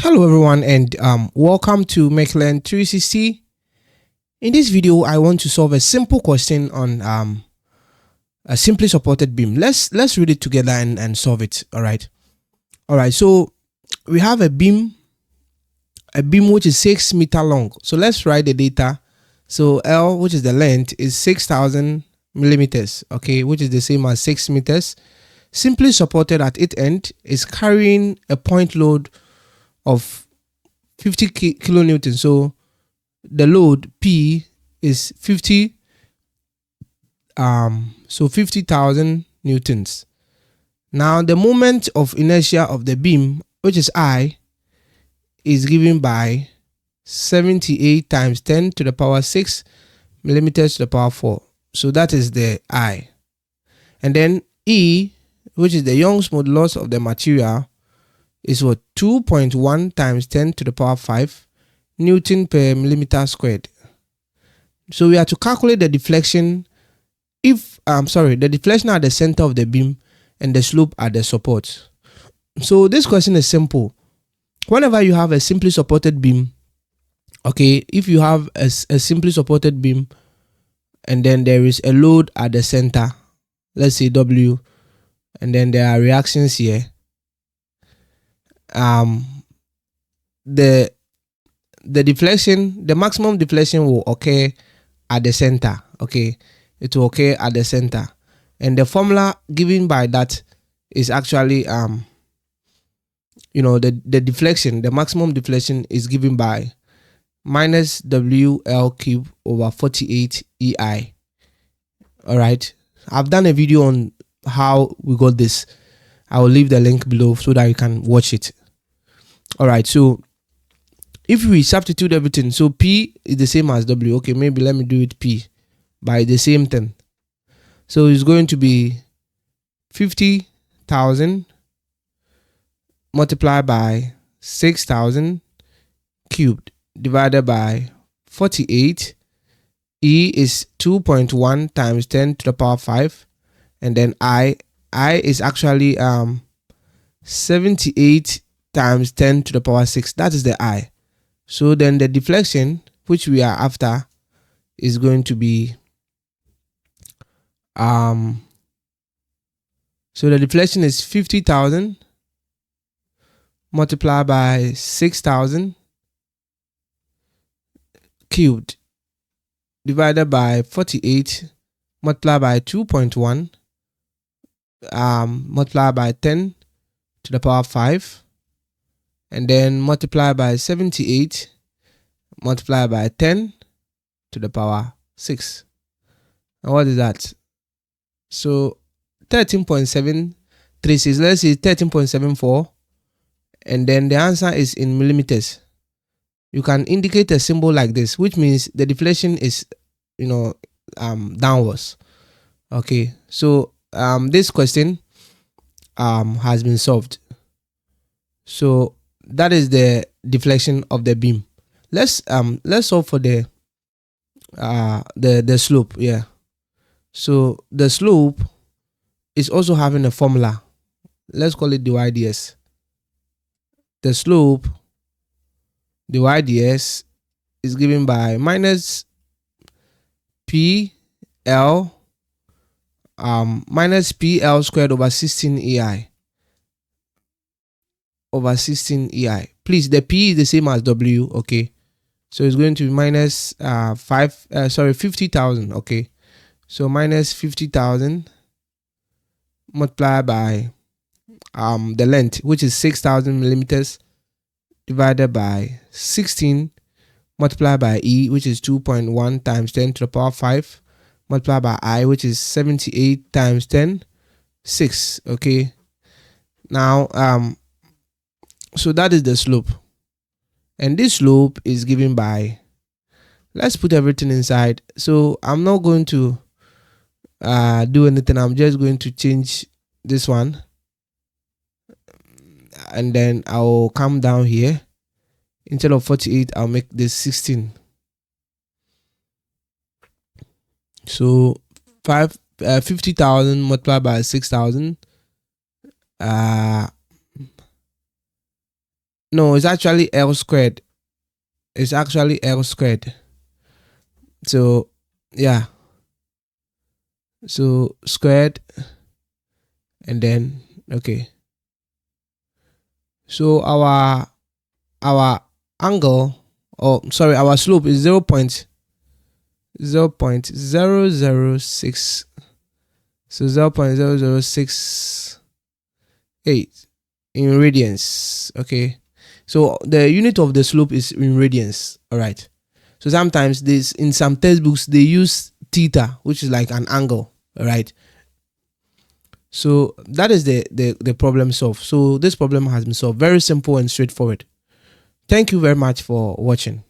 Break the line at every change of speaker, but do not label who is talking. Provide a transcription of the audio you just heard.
Hello everyone, and welcome to MakeLearn 360. In this video I want to solve a simple question on a simply supported beam. Let's read it together and solve it. All right, so we have a beam which is 6 meters long. So let's write the data. So L, which is the length, is 6,000 millimeters, okay, which is the same as 6 meters. Simply supported at its end, is carrying a point load of 50 kilonewtons. So the load P is 50,000 newtons. Now the moment of inertia of the beam, which is I, is given by 78 times 10 to the power 6 millimeters to the power 4. So that is the I. And then E, which is the Young's modulus of the material, is what? 2.1 times 10 to the power 5 Newton per millimeter squared. So we have to calculate the deflection the deflection at the center of the beam and the slope at the support. So this question is simple. Whenever you have a simply supported beam, okay, if you have a simply supported beam and then there is a load at the center, let's say W, and then there are reactions here, the deflection, the maximum deflection will occur at the center. Okay, it will occur at the center, and the formula given by that is actually the deflection, the maximum deflection is given by minus WL cube over 48 EI. All right, I've done a video on how we got this. I will leave the link below so that you can watch it. All right, so if we substitute everything, so P is the same as W. Okay, maybe let me do it P by the same thing. So it's going to be 50,000 multiplied by 6,000 cubed divided by 48. E is 2.1 times 10 to the power 5, and then I is actually 78 times 10 to the power 6. That is the I. So then the deflection, which we are after, is going to be so the deflection is 50,000 multiplied by 6,000 cubed divided by 48 multiplied by 2.1 multiplied by 10 to the power 5, and then multiply by 78 multiplied by 10 to the power 6. And what is that? So 13.736, let's say 13.74, and then the answer is in millimeters. You can indicate a symbol like this, which means the deflection is downwards. Okay, so this question has been solved. So that is the deflection of the beam. Let's solve for the slope. Yeah, so the slope is also having a formula. Let's call it dy/ds. The slope dy/ds is given by minus PL minus PL squared over 16 EI over 16 EI. Please, the P is the same as W. Okay, so it's going to be minus 50,000. Okay, so minus 50,000 multiplied by the length, which is 6,000 millimeters, divided by 16 multiplied by E, which is 2.1 times 10 to the power 5 multiplied by I, which is 78 times 10, 6. Okay, now so that is the slope, and this slope is given by, let's put everything inside. So I'm not going to do anything. I'm just going to change this one, and then I'll come down here. Instead of 48, I'll make this 16. So 50,000 multiplied by 6,000 No, it's actually L squared. It's actually L squared. So yeah, so squared, and then okay, so our angle, or sorry, our slope is 0.006, so 0.0068 in radians. Okay, so the unit of the slope is in radians. All right, so sometimes this, in some textbooks they use theta, which is like an angle. All right, so that is the problem solved. So this problem has been solved. Very simple and straightforward. Thank you very much for watching.